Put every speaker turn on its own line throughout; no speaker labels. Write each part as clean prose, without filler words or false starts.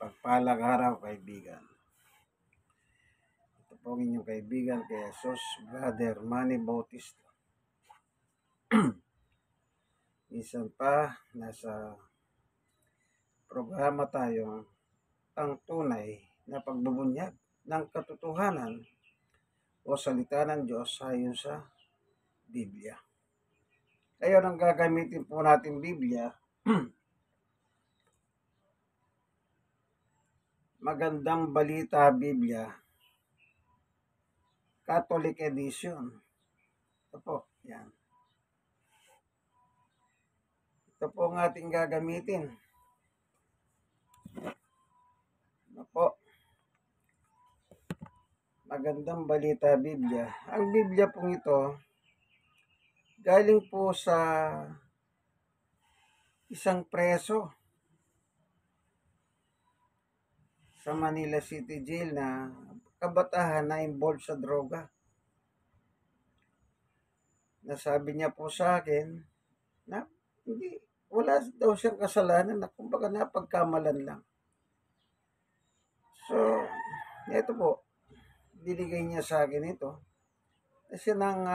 Pagpalang araw, kaibigan. Ito po ang inyong kaibigan kay Jesus, Brother Manny Bautista. Minsan pa, nasa programa tayo ang tunay na pagbubunyag ng katotohanan o salita ng Diyos ayon sa Biblia. Ngayon, ang gagamitin po natin Biblia, Magandang Balita Biblia, Catholic Edition. Ito po, yan. Ito po ang ating gagamitin. Ito po, Magandang Balita Biblia. Ang Biblia pong ito, galing po sa isang preso sa Manila City Jail na kabataan na involved sa droga. Nasabi niya po sa akin na wala daw siyang kasalanan, na kumbaga napagkamalan lang. So, ito po, binigay niya sa akin ito. Kasi nang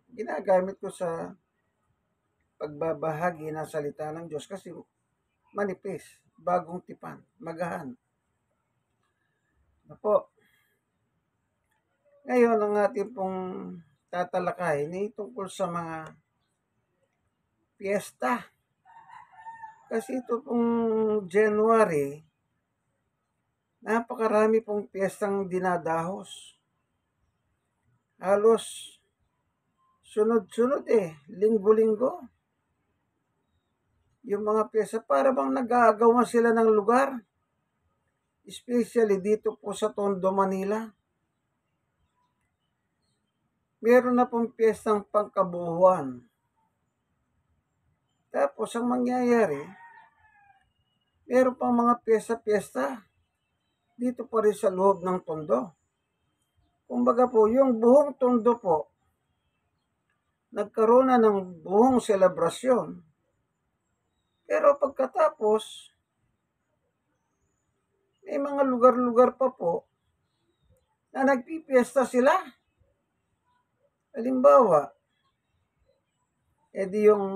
ginagamit ko sa pagbabahagi ng salita ng Diyos kasi manipis, bagong tipan, magahan. Po. Ngayon, ang ating pong tatalakayin ay tungkol sa mga piyesta. Kasi ito pong January, napakarami pong piyestang dinadahos. Halos sunod-sunod linggo-linggo. Yung mga piyesta, para bang nag-aagawan sila ng lugar. Especially dito po sa Tondo, Manila. Meron na pong piyestang pangkabuuan. Tapos ang mangyayari, meron pang mga piyesta-piyesta dito pa rin sa loob ng Tondo. Kumbaga po, yung buong Tondo po, nagkaroon na ng buong selebrasyon. Pero pagkatapos, may mga lugar-lugar pa po na nagpipiesta sila. Halimbawa, edi yung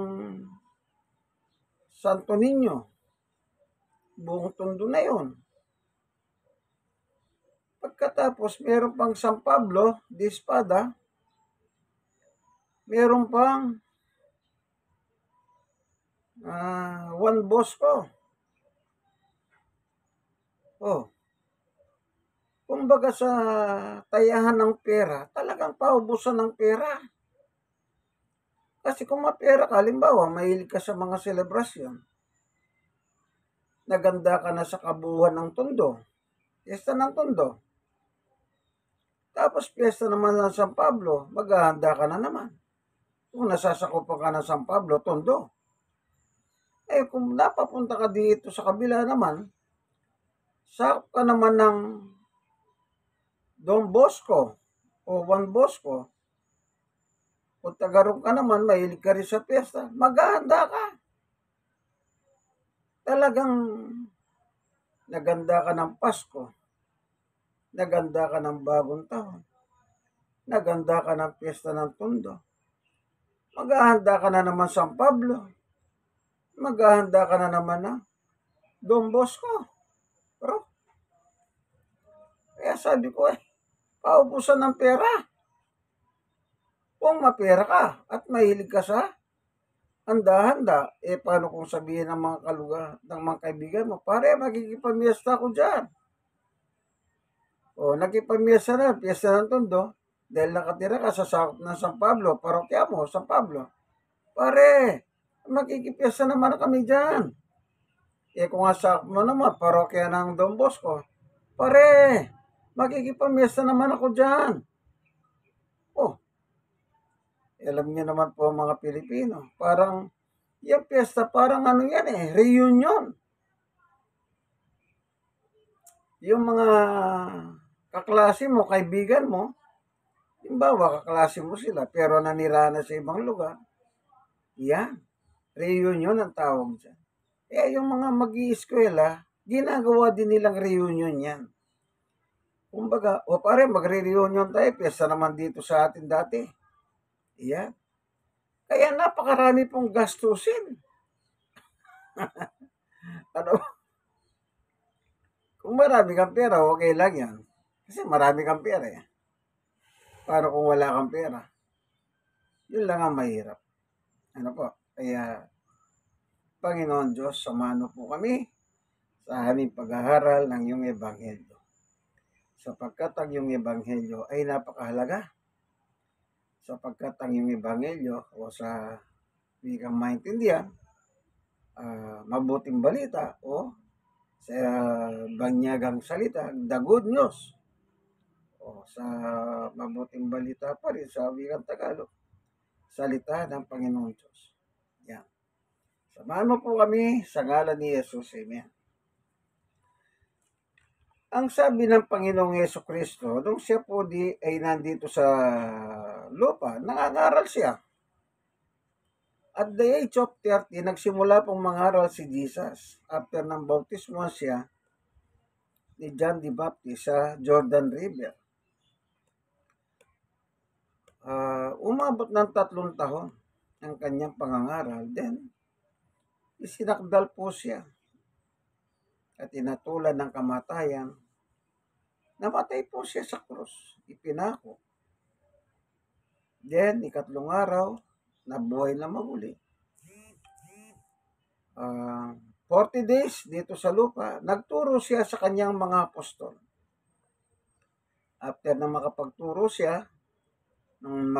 Santo Niño, buong Tondo na yun. Pagkatapos, meron pang San Pablo de Espada, meron pang Juan Bosco. Kumbaga sa tayahan ng pera, talagang paubusan ng pera. Kasi kung mapera ka, halimbawa, mahilig ka sa mga selebrasyon, naganda ka na sa kabuuan ng Tondo, piyesta ng Tondo. Tapos piyesta naman ng San Pablo, maghahanda ka na naman. Kung nasasakupan ka ng San Pablo, Tondo. Kung napapunta ka dito sa kabila naman, sakop ka naman ng Don Bosco o Juan Bosco, kung tagarong ka naman, mahilig ka rin sa piyesta, maghahanda ka. Talagang naganda ka ng Pasko, naganda ka ng Bagong Taon, naganda ka ng piyesta ng Tondo, maghahanda ka na naman San Pablo, maghahanda ka na naman ng Don Bosco. Pero, kaya sabi ko paubusan ng pera. Kung mapera ka at mahilig ka sa handa-handa, paano kung sabihin ng mga kalugar, ng mga kaibigan mo, pare, magkikipamiesta ko dyan. Nagkipamiesta na, piyesta ng Tondo, dahil nakatira ka sa sakop ng San Pablo, parokya mo, San Pablo. Pare, magkikipiesta naman kami dyan. Kung nga sakop mo naman, parokya ng Don Bosco, pare, magkikipamiesta naman ako dyan. Alam niyo naman po mga Pilipino, parang yung piyesta, parang reunion. Yung mga kaklase mo, kaibigan mo, halimbawa kaklase mo sila, pero nanira na sa ibang lugar, yan, reunion ang tawag dyan. Yung mga mag-i-eskwela, ginagawa din nilang reunion yan. Kumbaga, o pare, magre-reunion tayo, piyesta naman dito sa atin dati. Yan. Kaya napakarami pong gastusin. Ano, kung marami kang pera, okay lang yan. Kasi marami kang pera eh. Para kung wala kang pera, yun lang ang mahirap. Ano po? Kaya, Panginoon Diyos, samahan po kami sa aming pag-aaral ng iyong ebanghelyo. Sapagkat ang iyong ebanghelyo ay napakahalaga. Sapagkat ang iyong ebanghelyo o sa wikang maintindihan, mabuting balita o sa banyagang salita, the good news. O sa mabuting balita pa rin sa wikang Tagalog, salita ng Panginoon Diyos. Yan. Samahan mo po kami sa ngalan ni Jesus. Amen. Ang sabi ng Panginoong Jesucristo, nung siya po ay nandito sa lupa, nangangaral siya. At the age of 30, nagsimula pong mangaral si Jesus after ng bautismo siya ni John the Baptist sa Jordan River. Umabot ng 3 taon ang kanyang pangangaral. Then, isinakdal po siya at inatulan ng kamatayan. Namatay po siya sa krus. Ipinako. Then, 3 araw, nabuhay na maguli. 40 days dito sa lupa, nagturo siya sa kanyang mga apostol. After na makapagturo siya, nung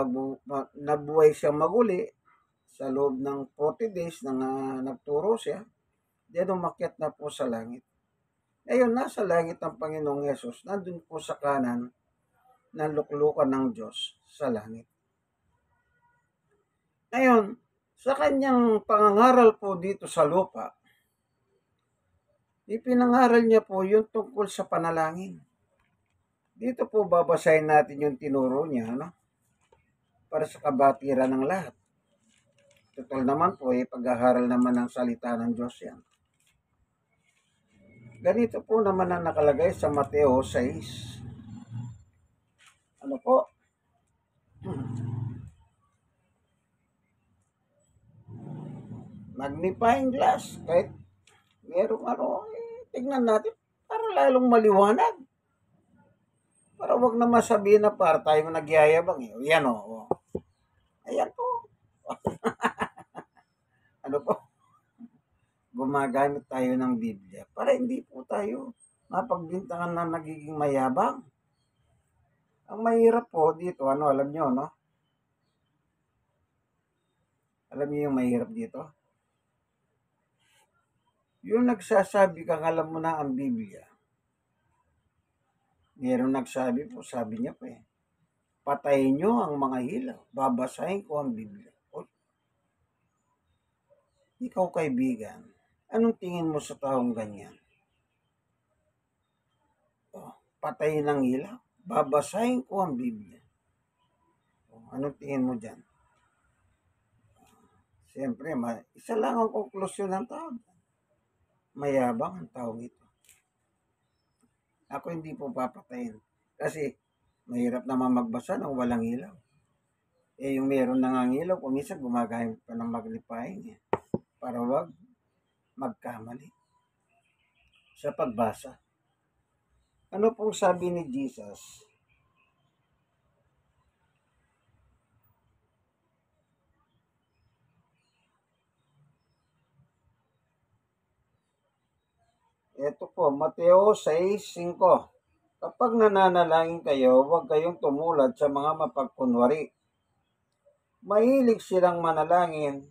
nabuhay siya maguli, sa loob ng 40 days na nagturo siya, then umakyat na po sa langit. Ngayon, nasa langit ang Panginoong Yesus, nandun po sa kanan ng luklukan ng Diyos sa langit. Ngayon, sa kanyang pangangaral po dito sa lupa, ipinangaral niya po yung tungkol sa panalangin. Dito po babasahin natin yung tinuro niya, no? Para sa kabatiran ng lahat. Total naman po, pag-aaral naman ng salita ng Diyos yan. Ganito po naman ang nakalagay sa Mateo 6. Ano po? Magnifying glass. Kahit merong tignan natin para lalong maliwanag. Para wag na masabihin na para tayo nagyayabang. Yan o. Ayan po. Ano po? Gumagamit tayo ng Biblia para hindi po tayo mapagbintangan na nagiging mayabang. Ang mahirap po dito, alam nyo, no? Alam niyo yung mahirap dito? Yung nagsasabi kang alam mo na ang Biblia. Meron nagsabi po, sabi niya pa patayin nyo ang mga ilaw, babasahin ko ang Biblia. Ikaw kaibigan, anong tingin mo sa taong ganyan? Patayin ang ilaw, babasahin ko ang Biblia. Anong tingin mo dyan? Siyempre, isa lang ang konklusyon ng tao. Mayabang ang taong ito. Ako hindi po papatayin. Kasi mahirap naman magbasa ng walang ilaw. Yung meron nang ilaw, kung isa gumagamit pa ng magnifying para wag magkamali sa pagbasa. Ano pong sabi ni Jesus? Ito po, Mateo 6:5. Kapag nananalangin kayo, huwag kayong tumulad sa mga mapagkunwari. Mahilig silang manalangin,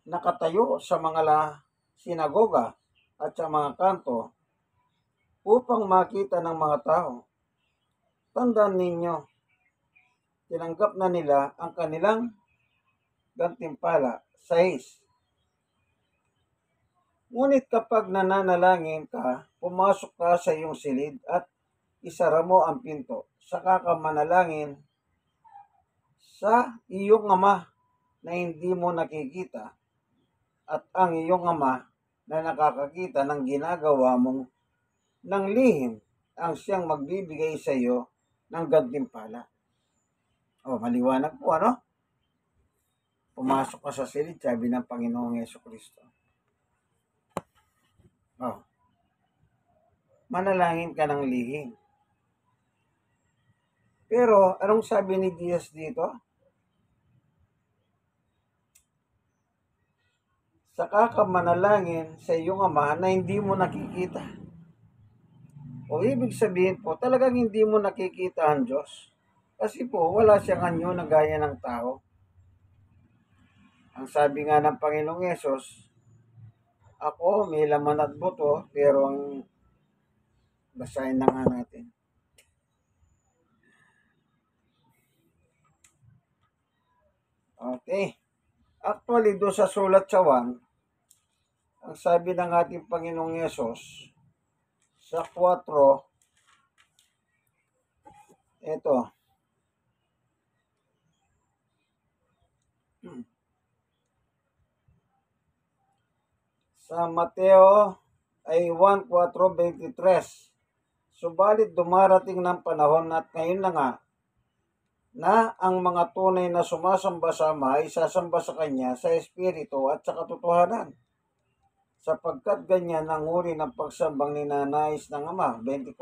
nakatayo sa mga sinagoga at sa mga kanto upang makita ng mga tao. Tandaan ninyo, tinanggap na nila ang kanilang gantimpala. 6. Ngunit kapag nananalangin ka, pumasok ka sa iyong silid at isara mo ang pinto. Saka ka manalangin sa iyong ama na hindi mo nakikita. At ang iyong ama na nakakakita ng ginagawa mong ng lihim ang siyang magbibigay sa iyo ng gantimpala. O, maliwanag po, ano? Pumasok ka sa silid, sabi ng Panginoong Jesucristo. O, manalangin ka ng lihim. Pero, anong sabi ni Jesus dito? Saka ka manalangin sa iyong Ama na hindi mo nakikita. O ibig sabihin po, talagang hindi mo nakikita ang Diyos. Kasi po, wala siyang anyo na gaya ng tao. Ang sabi nga ng Panginoong Yesus, ako may laman at buto, pero ang basahin na nga natin. Okay. Actually, doon sa sulat sa 1, ang sabi ng ating Panginoong Yesus, sa 4, ito, sa Mateo ay 1:4-23. Subalit dumarating ng panahon at ngayon na nga na ang mga tunay na sumasamba sa Ama ay sasamba sa Kanya sa Espiritu at sa katotohanan. Sapagkat ganyan ang uri ng pagsambang ninanais ng Ama. 24.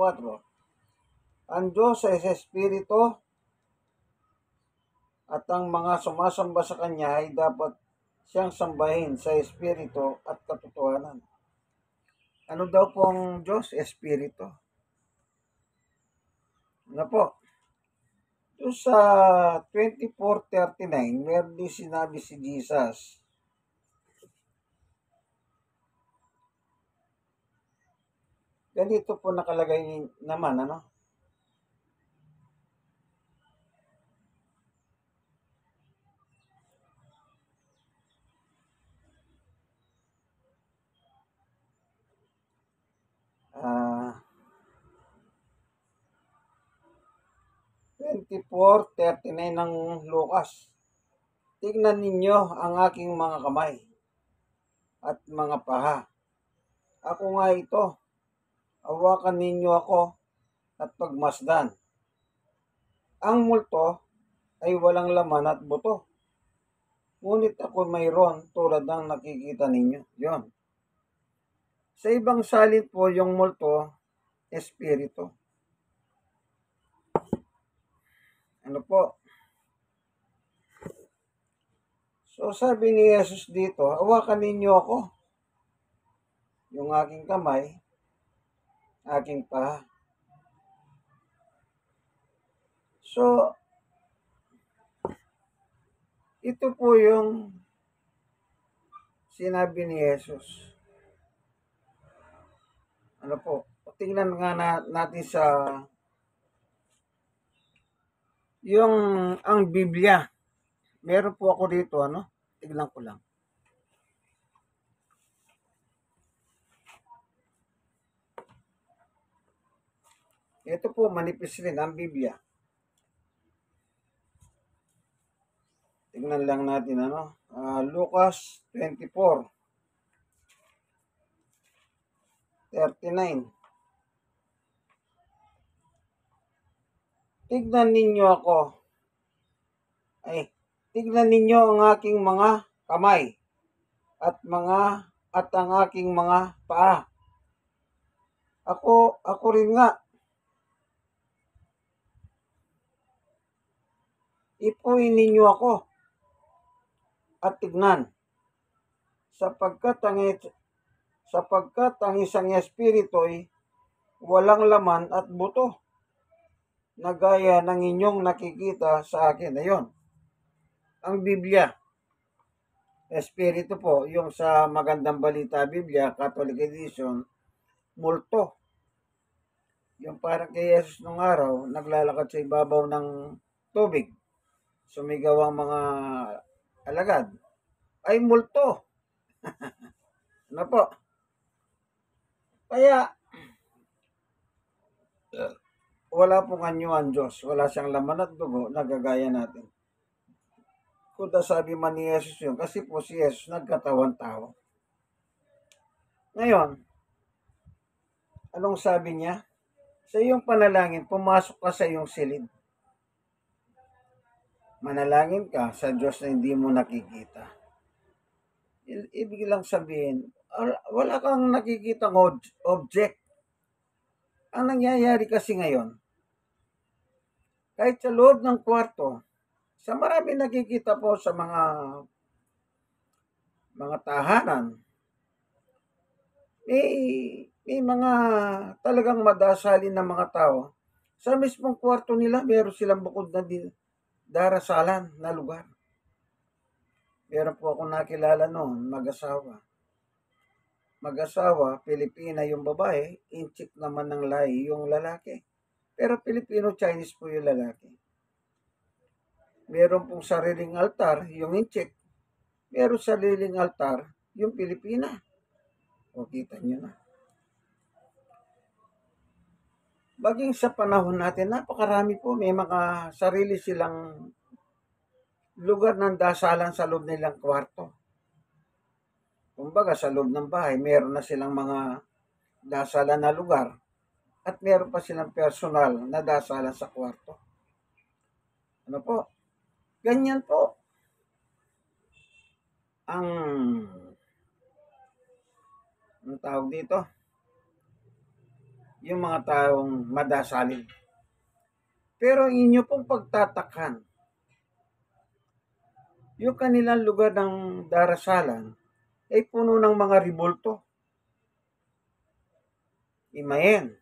Ang Diyos ay sa Espiritu at ang mga sumasamba sa Kanya ay dapat siyang sambahin sa Espiritu at katotohanan. Ano daw pong Diyos? Espiritu. Ano po? Doon sa 24:39, meron din sinabi si Jesus. Ganito po nakalagay naman, ano? Ah, 24:39 ng Lucas. Tignan ninyo ang aking mga kamay at mga paha. Ako nga ito. Hawakan ninyo ako at pagmasdan. Ang multo ay walang laman at buto. Ngunit ako mayroon tulad ng nakikita ninyo. Yon. Sa ibang salin po yung multo, espiritu. Ano po? So sabi ni Jesus dito, hawakan ninyo ako. Yung aking kamay, aking paha. So, ito po yung sinabi ni Jesus. Ano po? Tingnan nga natin sa yung ang Biblia. Meron po ako dito, ano? Tignan ko lang. Ito po, manipis rin ang Biblia. Tignan lang natin, ano? Lucas 24:39. Tignan ninyo ako. Tignan ninyo ang aking mga kamay at ang aking mga paa. Ako rin nga. Ipuin ninyo ako at tignan. Sapagkat ang isang espiritu ay walang laman at buto na gaya ng inyong nakikita sa akin. Ayun. Ang Biblia. Espiritu po, yung sa Magandang Balita Biblia, Catholic Edition, multo. Yung parang kay Jesus nung araw, naglalakad sa ibabaw ng tubig. Sumigaw ang mga alagad. Ay multo. Ano po? Kaya, wala pong anyo ang Diyos. Wala siyang laman at dugo na gagaya natin. Kuda sabi man ni Jesus yun, kasi po si Jesus nagkatawan tao. Ngayon, anong sabi niya? Sa iyong panalangin, pumasok ka sa iyong silid. Manalangin ka sa Diyos na hindi mo nakikita. Ibig lang sabihin, wala kang nakikitang object. Ang nangyayari kasi ngayon, kahit sa loob ng kwarto, sa marami nakikita po sa mga tahanan, may mga talagang madasalin na mga tao. Sa mismong kwarto nila, meron silang bukod na darasalan na lugar. Meron po akong nakilala noon, mag-asawa, Pilipina yung babae, inchik naman ng lahi yung lalaki. Pero Filipino-Chinese po yung lalaki. Meron pong sariling altar, yung inchik. Meron sariling altar, yung Pilipina. O, kita nyo na. Baging sa panahon natin, napakarami po, may mga sarili silang lugar ng dasalan sa loob nilang kwarto. Kumbaga, sa loob ng bahay, meron na silang mga dasalan na lugar at meron pa silang personal na dasalan sa kwarto. Ano po? Ganyan po ang tawag dito, yung mga taong madasalin. Pero inyo pong pagtatakhan, yung kanilang lugar ng darasalan ay puno ng mga ribulto. Imayen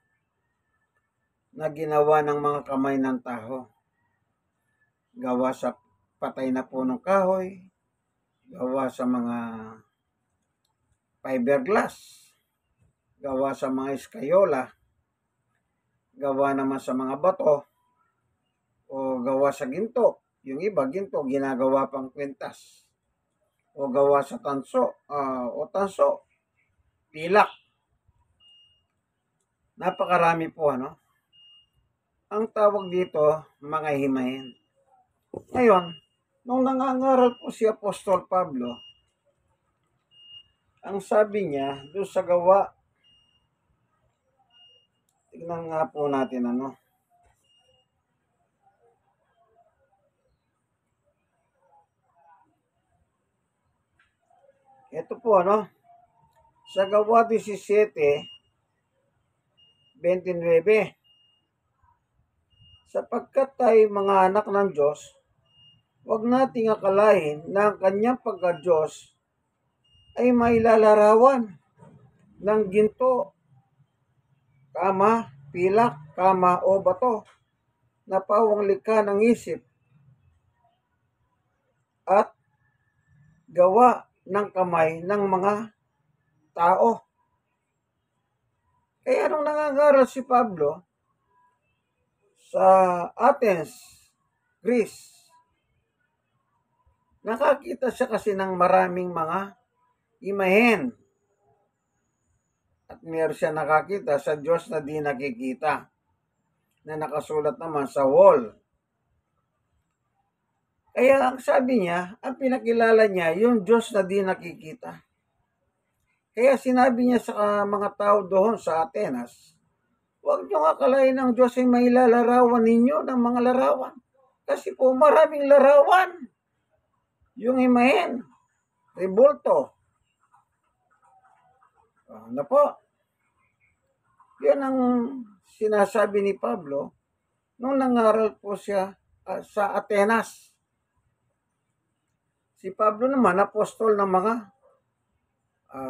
na ginawa ng mga kamay ng tao. Gawa sa patay na punong kahoy, gawa sa mga fiberglass, gawa sa mga eskayola, gawa naman sa mga bato, o gawa sa ginto. Yung iba, ginto, ginagawa pang kwintas. O gawa sa tanso, pilak. Napakarami po, ano? Ang tawag dito, mga himayin. Ngayon, nung nangangaral po si Apostol Pablo, ang sabi niya, doon sa gawa, tignan nga po natin, ano? Ito po, ano? Sa gawa 17:29, sapagkat tayo mga anak ng Diyos, huwag nating akalain na ang kanyang pagka-Diyos ay mailalarawan ng ginto, pilak, o bato na pawang likha ng isip at gawa ng kamay ng mga tao. Kaya nung nangangaral si Pablo sa Athens, Greece, nakakita siya kasi ng maraming mga imahen. At meron siya nakakita sa Diyos na di nakikita, na nakasulat naman sa wall. Kaya ang sabi niya, ang pinakilala niya, yung Diyos na di nakikita. Kaya sinabi niya sa mga tao doon sa Atenas, huwag niyo akalain ang Diyos ay may lalarawan ninyo ng mga larawan. Kasi po maraming larawan. Yung imahen, ribulto. Ano po? Yan ang sinasabi ni Pablo nung nangaral po siya sa Atenas. Si Pablo naman, apostol ng mga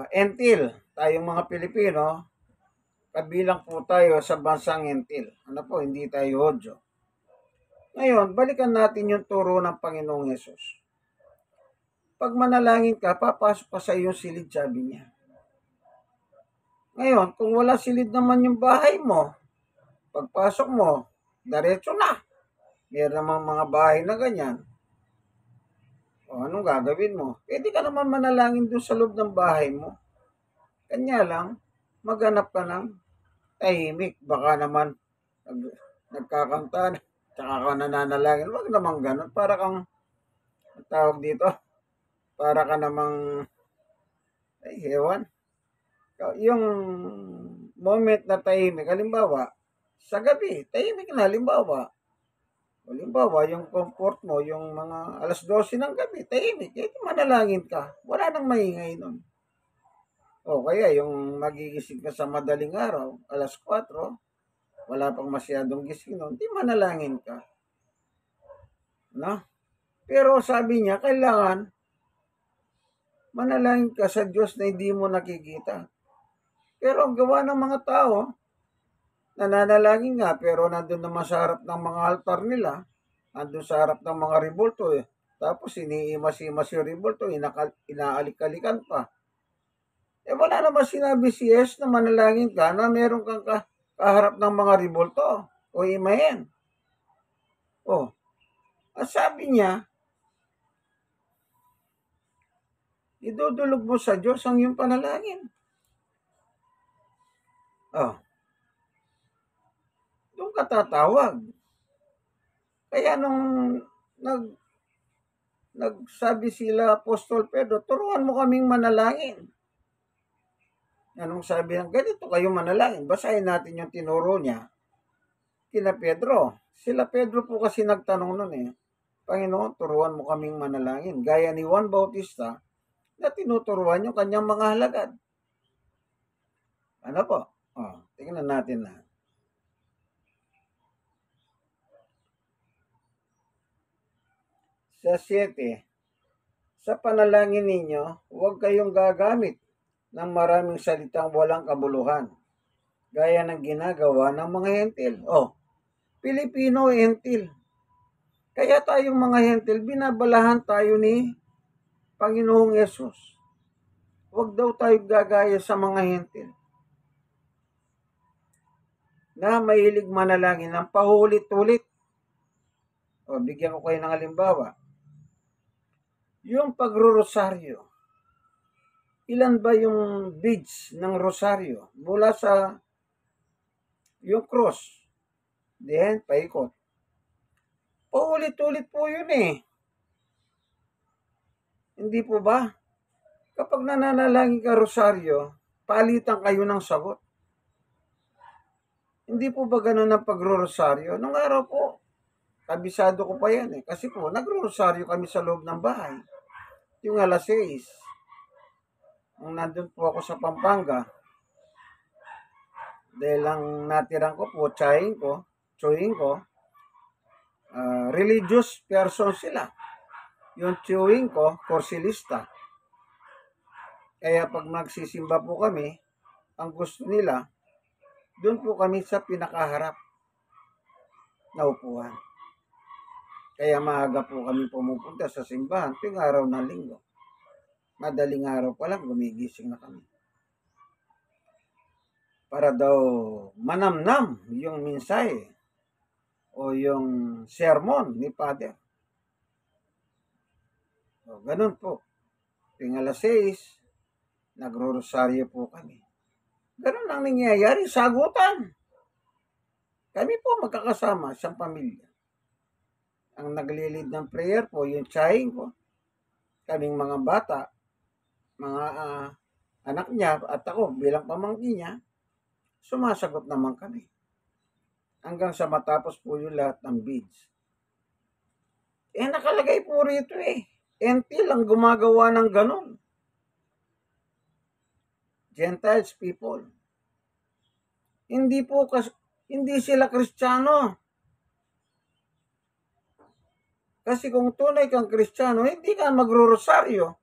Entil. Tayong mga Pilipino, kabilang po tayo sa bansang Entil. Ano po, hindi tayo Hodyo. Ngayon, balikan natin yung turo ng Panginoong Yesus. Pag manalangin ka, papasok ka sa iyong silid, sabi niya. Ngayon, kung wala silid naman yung bahay mo, pagpasok mo, diretso na. Meron namang mga bahay na ganyan. O anong gagawin mo? Pwede ka naman manalangin doon sa loob ng bahay mo. Kanya lang, maghanap ka ng tahimik. Baka naman nagkakanta, tsaka ka nananalangin. Huwag naman ganun. Para kang, tawag dito, para ka namang, ewan. Yung moment na tahimik, halimbawa, sa gabi, tahimik na, halimbawa, yung comfort mo, yung mga 12:00 ng gabi, tahimik, manalangin ka. Wala nang maingay nun. O kaya yung magigising ka sa madaling araw, 4:00, wala pang masyadong gising nun, di manalangin ka. No? Pero sabi niya, kailangan manalangin ka sa Diyos na hindi mo nakikita. Pero ang gawa ng mga tao, nananalangin nga, pero nandun naman sa harap ng mga altar nila, nandun sa harap ng mga rebulto Tapos iniimas-imas yung rebulto, inaalik-alikan pa. Wala naman sinabi si Jesus na manalangin ka na meron kang kaharap ng mga rebulto o imahen. At sabi niya, idudulog mo sa Diyos ang iyong panalangin. Doon ka tatawag. Kaya nung nagsabi sila Apostol Pedro, turuan mo kaming manalangin. Anong sabi ng ganito kayo manalangin? Basahin natin yung tinuro niya kina Pedro. Sila Pedro po kasi nagtanong nun Panginoon, turuan mo kaming manalangin. Gaya ni Juan Bautista na tinuturuan yung kanyang mga halagad. Ano po? Tingnan natin na. Sa 7, sa panalangin ninyo, huwag kayong gagamit ng maraming salitang walang kabuluhan, gaya ng ginagawa ng mga hentil. Pilipino hentil. Kaya tayong mga hentil, binabalahan tayo ni Panginoong Yesus. Huwag daw tayo gagaya sa mga hentil na mahilig manalangin ng pahulit-ulit. Bigyan ko kayo ng halimbawa. Yung pagrorosaryo. Ilan ba yung beads ng rosaryo? Mula sa yung cross. Then, paikot. Paulit-ulit po yun Hindi po ba? Kapag nananalangin ka rosaryo, palitan kayo ng sagot. Hindi po ba ganun ang pagro-rosaryo? Nung araw po, kabisado ko pa yan Kasi po, nagro-rosaryo kami sa loob ng bahay. Yung 6:00. Nung nandun po ako sa Pampanga, dahil ang natirang ko po, tsahin ko, religious person sila. Yung tiyuhin ko, korsilista. Kaya pag magsisimba po kami, ang gusto nila, doon po kami sa pinakaharap na upuan. Kaya maaga po kami pumupunta sa simbahan tuwing araw ng linggo. Madaling araw pa lang, gumigising na kami. Para daw manamnam yung mensahe o yung sermon ni Father. Ganun po. Tuwing 6:00, nagro-rosaryo po kami. Ganun ang nangyayari, sagutan. Kami po magkakasama, isang pamilya. Ang naglilid ng prayer po, yung tsahin ko. Kaming mga bata, mga anak niya at ako bilang pamangkin niya, sumasagot naman kami. Hanggang sa matapos po yung lahat ng beads. Nakalagay po rito Until ang gumagawa ng ganun. Gentiles people. Hindi sila Kristiyano. Kasi kung tunay kang Kristiyano, hindi ka magro-rosaryo.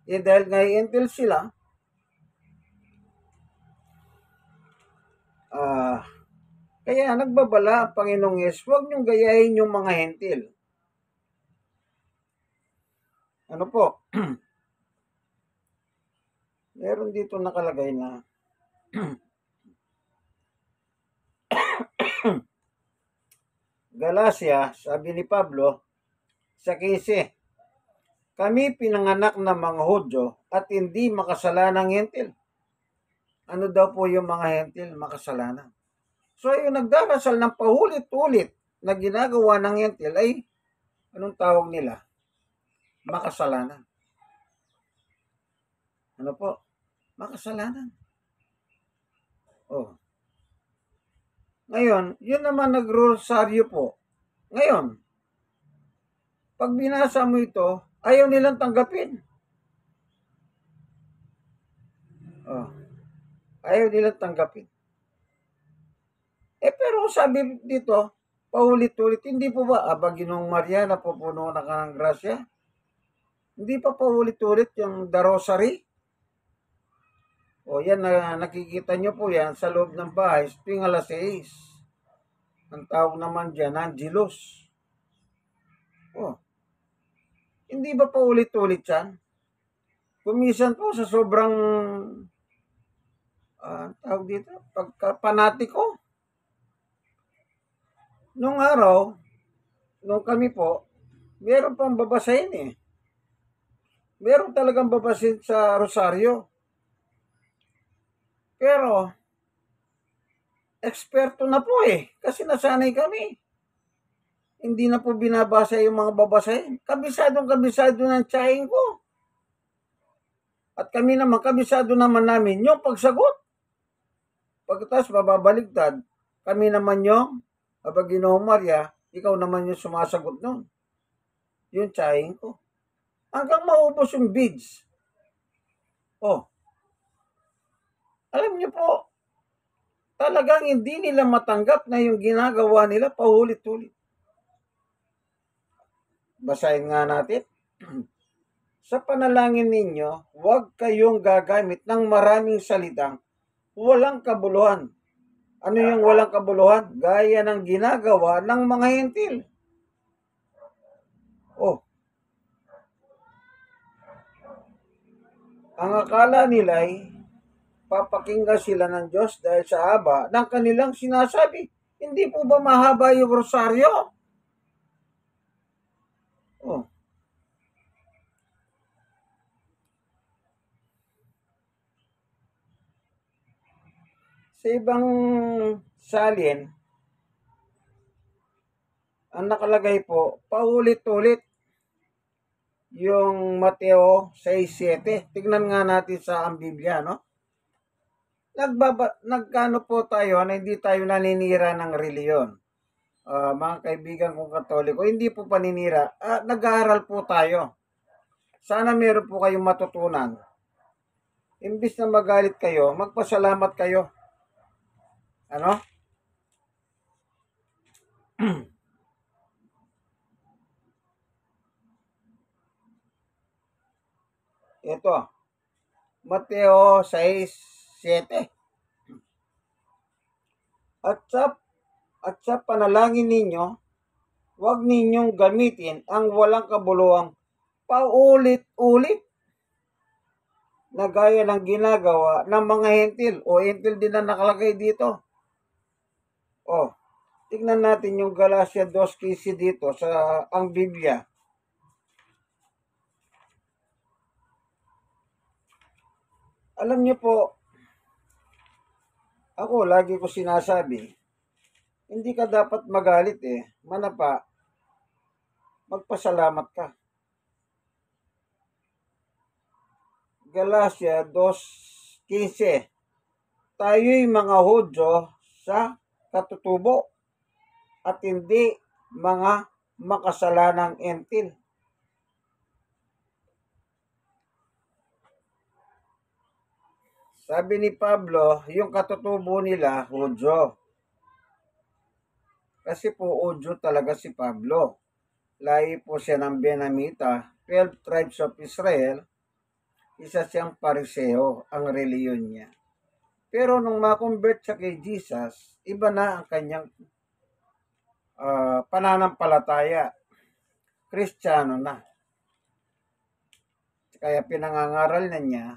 Dahil nga hentil sila, kaya nagbabala ang Panginoong Yesus, huwag niyong gayahin yung mga hentil. Ano po? Meron dito nakalagay na Galacia, sabi ni Pablo, sa 15, kami pinanganak na mga Hudyo at hindi makasalanang hentil. Ano daw po yung mga hentil? Makasalanan. So yung nagdarasal ng pahulit-ulit na ginagawa ng hentil ay, anong tawag nila? Makasalanan. Ano po? makasalanan. Oh. Ngayon, yun naman nagrosaryo po. Ngayon, pag binasa mo ito, ayaw nilang tanggapin. Oh. Ayaw nilang tanggapin. Pero sabi dito, paulit-ulit, hindi po ba, Ginoong Maria, napupuno na ka ng grasya? Hindi pa paulit-ulit yung The Rosary? O yan, nakikita nyo po yan sa loob ng bahay, tuwing alas 6. Ang tawag naman dyan, Angelus. O, hindi ba paulit-ulit yan? Kumisan po sa sobrang, tawag dito, pagka-panatiko. Nung araw, nung kami po, meron pang babasahin eh. Meron talagang babasahin sa rosaryo. Pero, eksperto na po eh. Kasi nasanay kami. Hindi na po binabasa yung mga babasahin. Kabisado ng tsahin ko. At kami naman, kabisado naman namin yung pagsagot. Pagkatapos mababaligtad, kami naman yung, Ginoong Maria, ikaw naman yung sumasagot nun. Yung tsahin ko. Hanggang maubos yung beads. Oh. Alam niyo po, talagang hindi nila matanggap na yung ginagawa nila paulit-ulit. Basahin nga natin. Sa panalangin ninyo, huwag kayong gagamit ng maraming salitang walang kabuluhan. Ano yung walang kabuluhan? Gaya ng ginagawa ng mga hentil. Oh. Ang akala nila ay papakinggan sila ng Diyos dahil sa haba ng kanilang sinasabi. Hindi po ba mahaba yung rosaryo? Oh. Sa ibang salin, ang nakalagay po, paulit-ulit yung Mateo 6:7. Tignan nga natin sa ang Biblia, no? Nagkano po tayo na hindi tayo naninira ng reliyon. Mga kaibigan kong Katoliko, hindi po paninira. Nag-aaral po tayo. Sana meron po kayong matutunan. Imbis na magalit kayo, magpasalamat kayo. Ano? Ito, Mateo 6:7. At sa panalangin ninyo, huwag ninyong gamitin ang walang kabuluhang paulit-ulit na gaya ng ginagawa ng mga hentil. O hentil din na nakalagay dito. O, tignan natin yung Galatia 2:15 dito sa ang Biblia. Alam niyo po, ako lagi ko sinasabi, hindi ka dapat magalit eh. Manapa, magpasalamat ka. Galatia 2:15. Tayo'y mga Hudyo sa katutubo at hindi mga makasalanang entil. Sabi ni Pablo, yung katutubo nila, Hudyo. Kasi po Hudyo talaga si Pablo. Lahi po siya ng Benamita, 12 tribes of Israel. Isa siyang Pariseo, ang reliyon niya. Pero nung ma-convert siya kay Jesus, iba na ang kanyang pananampalataya. Kristiyano na. Kaya pinangangaral na niya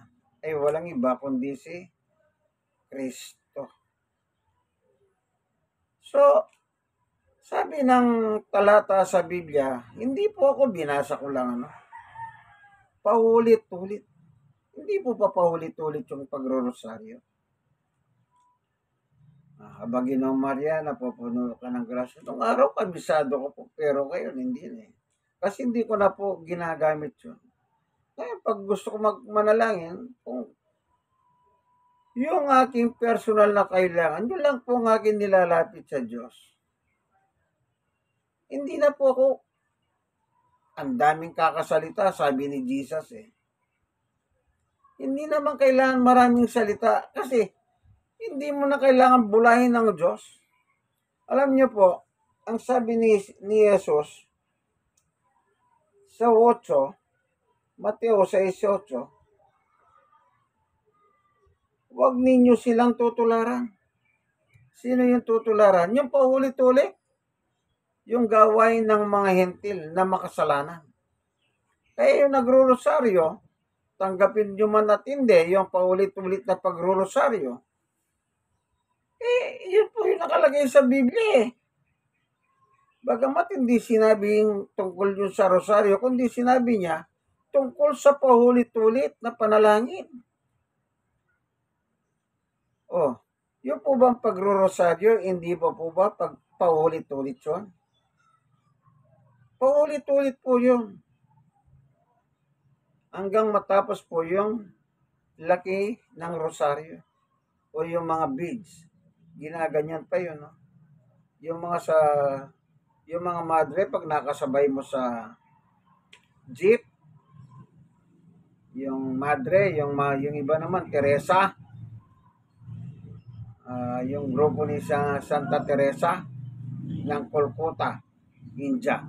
ay walang iba kundi si Kristo. So, sabi ng talata sa Biblia, hindi po ako binasa ko lang paulit-ulit. Hindi po pa paulit-ulit yung pagro-rosaryo. Ginoong Maria, napupuno ka ng grasya. Nung araw, kabisado ko po, pero kayo hindi na eh. Kasi hindi ko na po ginagamit yun. Kaya pag gusto ko manalangin, kung Yung aking personal na kailangan, yun lang po ang aking nilalapit sa Diyos. Hindi na po ako, ang daming kakasalita, sabi ni Jesus eh. Hindi naman kailangan maraming salita kasi hindi mo na kailangan bulahin ng Diyos. Alam niyo po, ang sabi ni Jesus sa 8, Mateo 6:8, huwag ninyo silang tutularan. Sino yung tutularan? Yung paulit-ulit. Yung gawain ng mga hentil na makasalanan. Kaya yung nagro-rosaryo, tanggapin nyo man at hindi, yung paulit-ulit na pagro-rosaryo, yun po yung nakalagay sa Biblia eh. Bagamat hindi sinabing tungkol yun sa rosaryo, kundi sinabi niya tungkol sa paulit-ulit na panalangin. Oh, yun po bang pagro-rosaryo, hindi ba po ba paulit-ulit yun? Paulit-ulit po yun. Hanggang matapos po yung laki ng rosaryo o yung mga beads. Ginaganyan pa yun, no? Yung mga madre, pag nakasabay mo sa jeep, yung madre, yung iba naman, Teresa, yung grupo ni Santa Teresa ng Kolkata, India.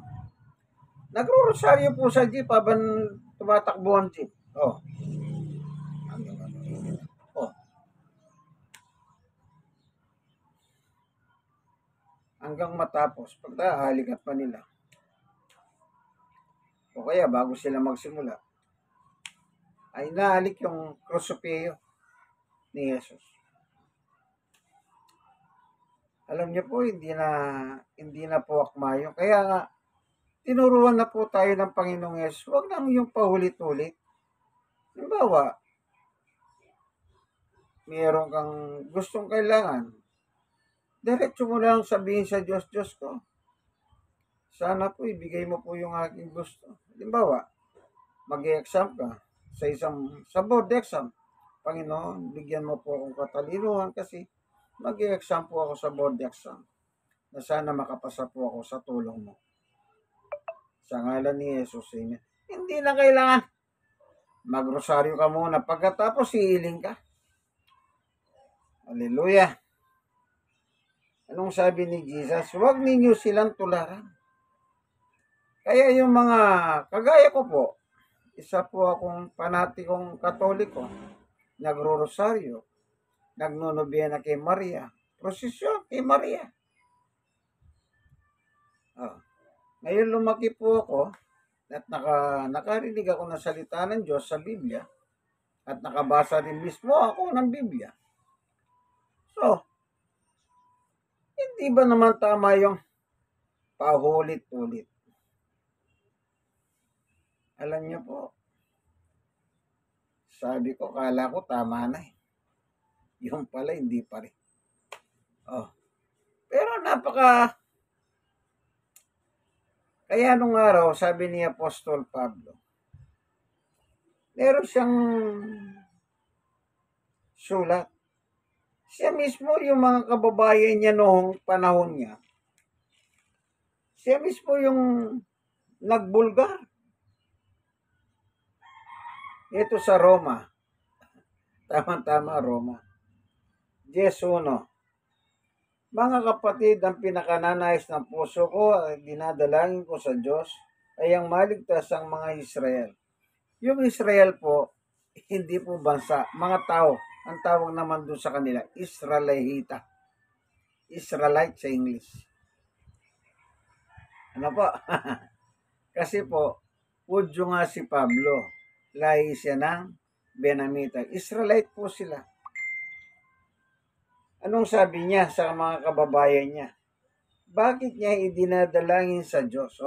Nagro-rosaryo po sa jeep habang tumatakbo ang jeep. Oh. Oh. Hanggang matapos, pagkahalikat pa nila. O kaya bago sila magsimula, ay nahalik yung krusopeo ni Jesus. Alam niyo po, hindi na po akma yun. Kaya nga, tinuruan na po tayo ng Panginoong Yesus, huwag lang yung paulit-ulit. Halimbawa, mayroon kang gustong kailangan, diretso mo lang sabihin sa Diyos, Diyos ko, sana po ibigay mo po yung aking gusto. Halimbawa, mag-e-exam ka sa board exam. Panginoon, bigyan mo po akong katalinuhan kasi mag-e-exam po ako sa board exam na sana makapasa po ako sa tulong mo. Sa ngalan ni Jesus, amen. Hindi na kailangan magrosaryo ka muna. Pagkatapos, hihiling ka. Hallelujah. Anong sabi ni Jesus? Huwag ninyo silang tularan. Kaya yung mga kagaya ko po, isa po akong panatikong Katoliko, nagro-rosaryo, nagnonobena kay Maria, prosesyon kay Maria. Ngayon lumaki po ako at nakarinig ako ng salita ng Diyos sa Biblia at nakabasa rin mismo ako ng Biblia. So, hindi ba naman tama yung paulit-ulit? Alam niyo po, sabi ko, kala ko tama na eh. Yung pala, hindi pa rin. Pero kaya nung araw, sabi ni Apostol Pablo, meron siyang sulat. Siya mismo, yung mga kababayan niya noong panahon niya, siya mismo yung nagbulgar. Ito sa Roma. Tama-tama, Roma. 10:1. Mga kapatid, ang pinakananais ng puso ko at dinadalangin ko sa Diyos ay ang maligtas ang mga Israel. Yung Israel po, hindi po bansa, mga tao. Ang tawag naman doon sa kanila, Israelita. Israelite sa English. Ano po? Kasi po, Hudyo nga si Pablo. Lahi siya ng Benamita. Israelite po sila. Anong sabi niya sa mga kababayan niya? Bakit niya idinadalangin sa Diyos?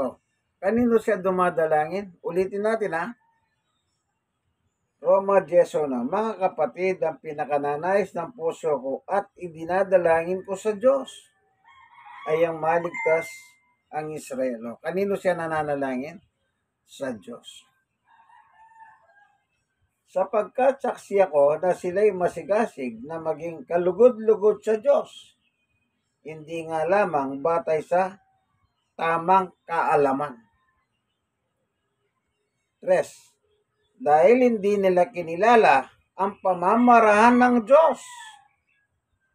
Kanino siya dumadalangin? Ulitin natin ha. Roma 10:1. Mga kapatid, ang pinakananais ng puso ko at idinadalangin ko sa Diyos ay ang maligtas ang Israel. Kanino siya nananalangin? Sa Diyos. sapagkat saksi ako na sila'y masigasig na maging kalugod-lugod sa Diyos, hindi nga lamang batay sa tamang kaalaman. 3. Dahil hindi nila kinilala ang pamamaraan ng Diyos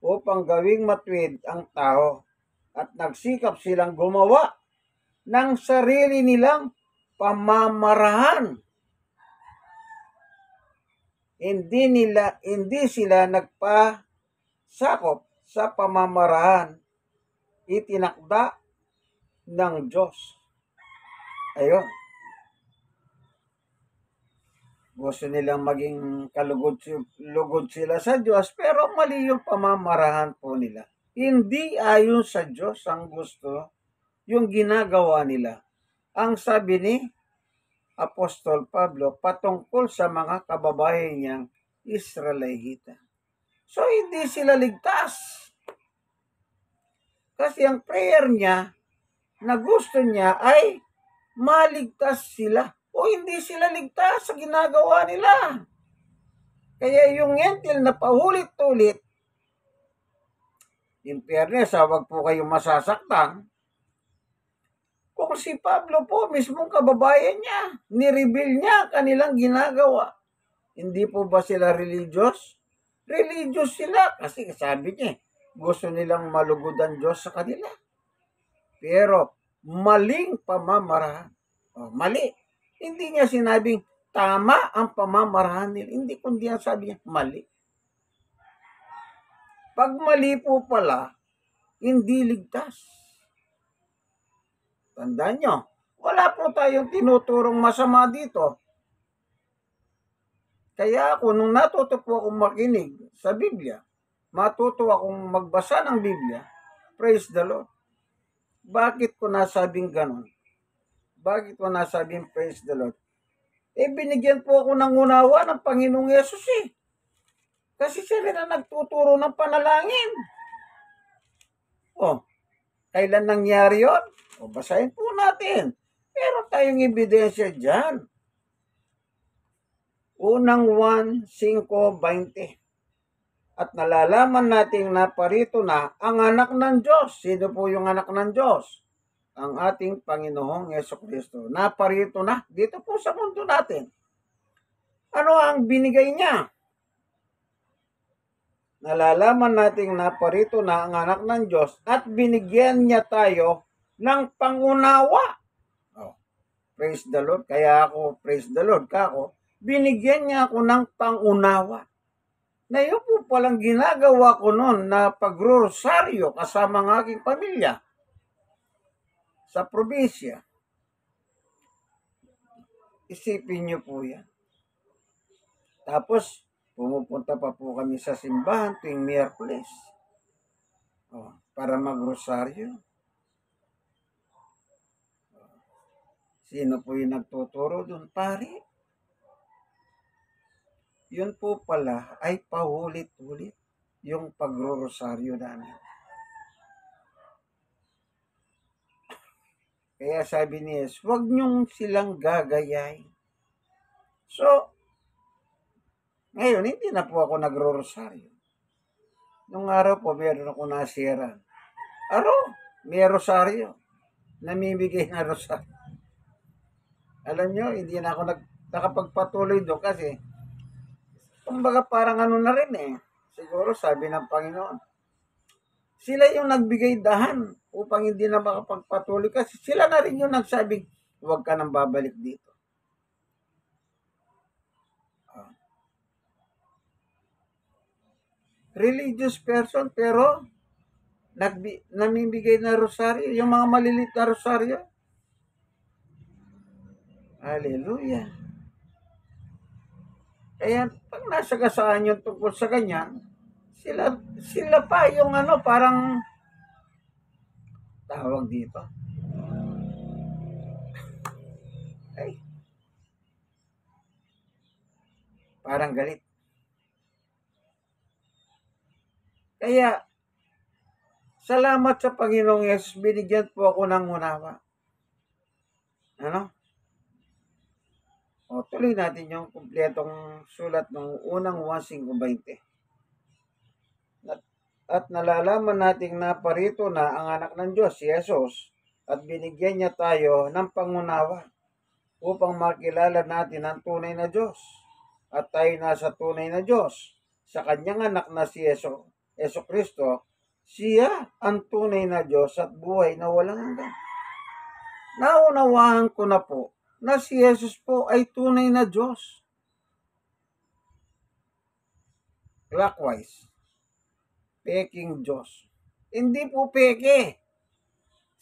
upang gawing matuwid ang tao at nagsikap silang gumawa ng sarili nilang pamamaraan. Hindi sila nagpasakop sa pamamaraan itinakda ng Diyos. Ayun. Gusto nilang maging kalugod sila sa Diyos, pero mali yung pamamaraan po nila. Hindi ayon sa Diyos ang gusto yung ginagawa nila. Ang sabi ni Apostol Pablo patungkol sa mga kababayan niyang Israelita. So, hindi sila ligtas. Kasi ang prayer niya na gusto niya ay maligtas sila. O hindi sila ligtas sa ginagawa nila. Kaya yung entil na paulit-ulit, in fairness, wag po kayong masasaktan, kung si Pablo po, mismong kababayan niya, nireveal niya kanilang ginagawa. Hindi po ba sila religious? Religious sila kasi sabi niya, gusto nilang malugod ang Diyos sa kanila. Pero maling pamamaraan. Mali. Hindi niya sinabing tama ang pamamaraan nila. Hindi, kundi ang sabi niya, mali. Pag mali po pala, hindi ligtas. Tandaan nyo, wala po tayong tinuturong masama dito. Kaya ako, nung natuto po akong makinig sa Biblia, matuto akong magbasa ng Biblia, praise the Lord. Bakit ko nasabing ganon? Bakit ko nasabing praise the Lord? Binigyan po ako ng unawa ng Panginoong Yesus Kasi siya rin ang nagtuturo ng panalangin. Kailan nangyari yun? Basahin po natin. Meron tayong ebidensya dyan. Unang 1:5-20. At nalalaman natin na parito na ang anak ng Diyos. Sino po yung anak ng Diyos? Ang ating Panginoong Jesucristo. Naparito na dito po sa mundo natin. Ano ang binigay niya? Nalalaman nating naparito na ang anak ng Diyos at binigyan niya tayo ng pangunawa. Praise the Lord. Kaya ako, praise the Lord, binigyan niya ako ng pangunawa. Na yun po palang ginagawa ko noon na pagrosaryo kasama ng aking pamilya sa probinsya. Isipin niyo po yan. Tapos, pumupunta pa po kami sa simbahan tuwing Miyerkules para magrosaryo. Sino po yung nagtuturo doon? Pare. Yun po pala ay paulit-ulit yung pagrorosaryo namin. Kaya sabi ni Jesus, huwag niyong silang gagayay. So, ngayon, hindi na po ako nagro-rosaryo. Nung araw po, meron ako nasira. May rosaryo. Namimigay na rosaryo. Alam nyo, hindi na ako nakapagpatuloy doon kasi kumbaga parang na rin Siguro sabi ng Panginoon. Sila yung nagbigay dahan upang hindi na makapagpatuloy kasi sila na rin yung nagsabing, huwag ka nang babalik dito. Religious person pero namimigay na rosaryo, yung mga malilit na rosaryo. Hallelujah. Kaya pag nasagasaan yung tungkol sa ganyan, sila pa yung parang tawag dito. Parang galit. Kaya, salamat sa Panginoong Yesus, binigyan po ako ng unawa. O, tuloy natin yung kumpletong sulat ng unang 1:5-20. At nalalaman nating naparito na ang anak ng Diyos, si Jesus, at binigyan niya tayo ng pangunawa upang makilala natin ang tunay na Diyos. At tayo nasa tunay na Diyos. Sa kanyang anak na si Yeso Kristo, siya ang tunay na Diyos at buhay na walang hanggan. Naunawaan ko na po na si Jesus po ay tunay na Diyos. Likewise, peking Diyos. Hindi po peke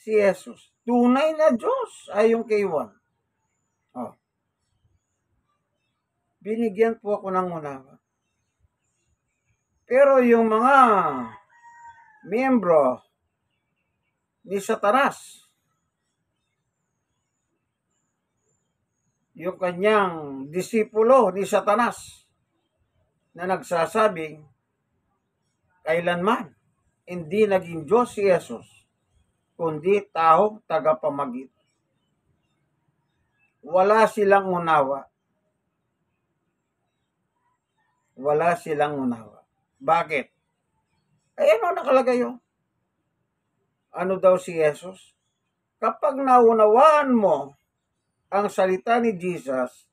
si Jesus. Tunay na Diyos ayon kay Juan. Oh. Binigyan po ako ng unawa. Pero yung mga miyembro ni Satanas, yung kanyang disipulo ni Satanas, na nagsasabing kailanman hindi naging Diyos si Jesus, kundi taong tagapamagitan. Wala silang unawa. Wala silang unawa. Bakit? Ay ano nakalagay yun? Ano daw si Jesus? Kapag naunawaan mo ang salita ni Jesus,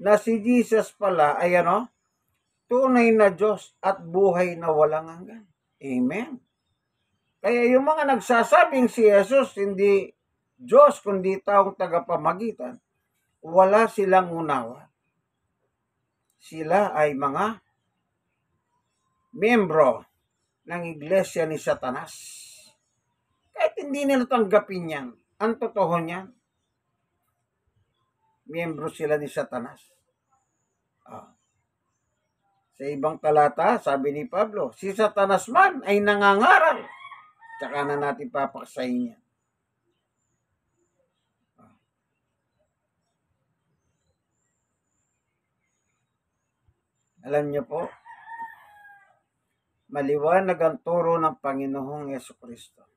na si Jesus pala ay ano? Tunay na Diyos at buhay na walang hanggan. Amen. Kaya yung mga nagsasabing si Jesus hindi Diyos kundi taong tagapamagitan, wala silang unawa. Sila ay mga miyembro ng iglesia ni Satanas. Kahit hindi nila tanggapin yan, ang totoo niyan, miyembro sila ni Satanas. Sa ibang talata, sabi ni Pablo, si Satanas man ay nangangaral. Tsaka na natin papaksayin yan. Alam niyo po, maliwanag ang turo ng Panginoong Jesucristo.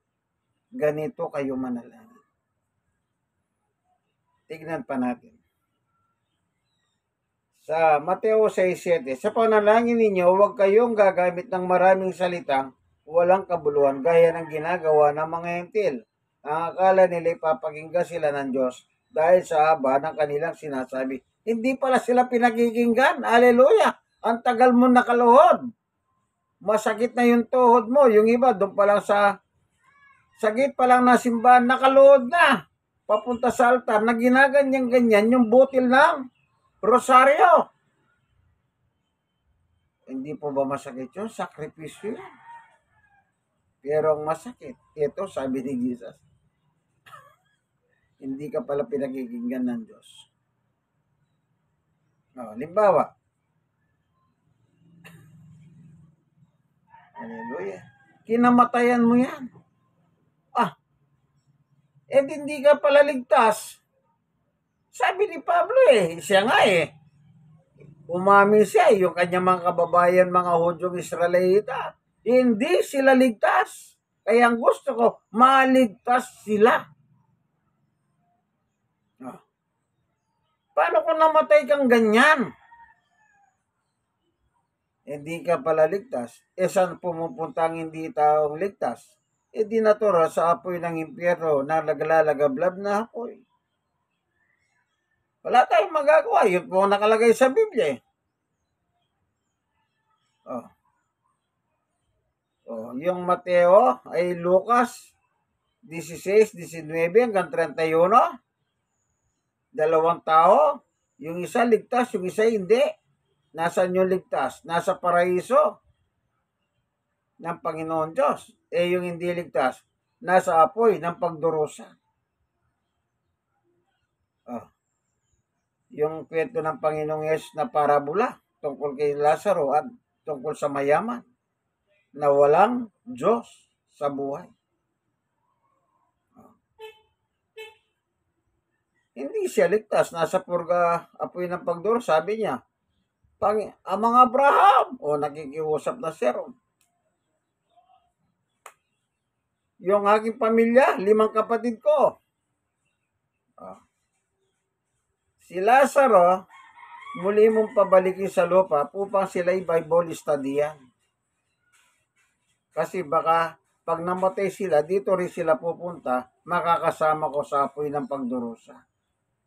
Ganito kayo manalangin. Tignan pa natin. Sa Mateo 6:7, sa panalangin ninyo, huwag kayong gagamit ng maraming salitang walang kabuluhan gaya ng ginagawa ng mga hentil. Ang akala nila ipapakinggan sila ng Diyos dahil sa haba ng kanilang sinasabi. Hindi pala sila pinakikinggan. Hallelujah! Ang tagal mo nakaluhod. Masakit na yung tuhod mo. Yung iba, doon pa lang sa sakit pa lang na simbahan, nakaluhod na. Papunta sa altar, na ginaganyan-ganyan yung butil ng rosaryo. Hindi po ba masakit yun? Sakripisyo yan. Pero ang masakit, ito sabi ni Jesus, hindi ka pala pinakikinggan ng Diyos. Halimbawa, hallelujah, kinamatayan mo yan. Hindi ka pala ligtas. Sabi ni Pablo siya nga umamin siya, yung kanyang mga kababayan, mga Hudyong Israelita, hindi sila ligtas. Kaya ang gusto ko, maligtas sila. Paano kung namatay kang ganyan? Hindi ka pala ligtas. Saan pumupunta ang hindi taong ligtas? Di natural sa apoy ng impyerno na naglalagablab na apoy. Wala tayong magagawa. Yun po nakalagay sa Biblia yung Mateo ay Lucas 16:19 hanggang 31. Dalawang tao. Yung isa ligtas, yung isa hindi. Nasaan yung ligtas? Nasa paraiso ng Panginoon Diyos. Yung hindi ligtas, nasa apoy ng pagdurusa. Yung kwento ng Panginoong Yesus na parabola tungkol kay Lazaro at tungkol sa mayaman na walang Diyos sa buhay. Hindi siya ligtas. Nasa purga, apoy ng pagdurusa. Sabi niya, Amang Abraham, nakikiusap na siya ron. Yung aking pamilya, 5 kapatid ko. Si Lazaro, muli mong pabalikin sa lupa upang sila'y Bible study yan. Kasi baka pag namatay sila, dito rin sila pupunta, makakasama ko sa apoy ng pagdurusa.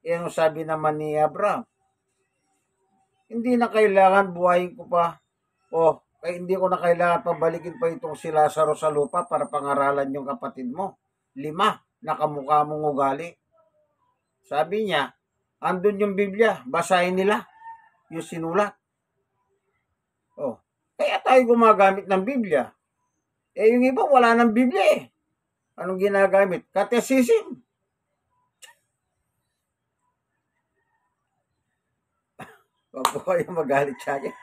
Yan ang sabi naman ni Abraham. Hindi na kailangan buhayin ko pa. Hindi ko na kailangan pabalikin pa itong si Lazaro sa lupa para pangaralan yung kapatid mo. 5 na kamukha mong ugali. Sabi niya, andun yung Biblia, basahin nila yung sinulat. Kaya tayo gumagamit ng Biblia. Yung iba wala ng Biblia eh. Anong ginagamit? Catechism. Huwag po kayo magalit sa akin.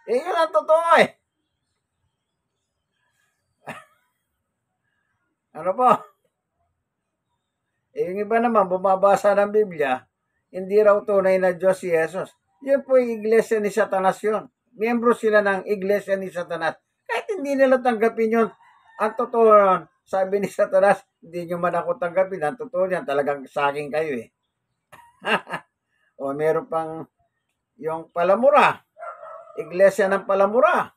Yun ang totoo eh. Ano po? Yung iba naman, bumabasa ng Biblia, hindi raw tunay na Diyos si Jesus. Yun po yung iglesia ni Satanas yun. Miyembro sila ng iglesia ni Satanas. Kahit hindi nila tanggapin yun, ang totoo yun, sabi ni Satanas, hindi nyo man ako tanggapin. Ang totoo yan, talagang sa akin kayo eh. Meron pang yung palamura. Iglesia ng palamura.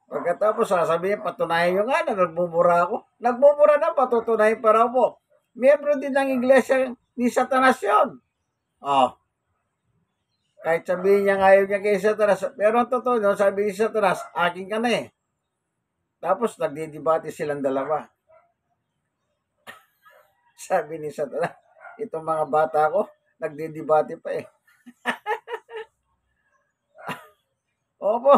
Pagkatapos sasabihin, patunayan nyo nga na nagbubura ako. Nagbubura na, patutunayan pa raw po. Miyembro din ng iglesia ni Satanas yun. Kahit sabihin niya ayaw niya kay Satanas. Pero ang totoo nyo, sabi ni Satanas, akin ka na eh. Tapos nagdidebate silang dalawa. Sabi ni Satanas, itong mga bata ko, nagdidebate pa eh. Opo.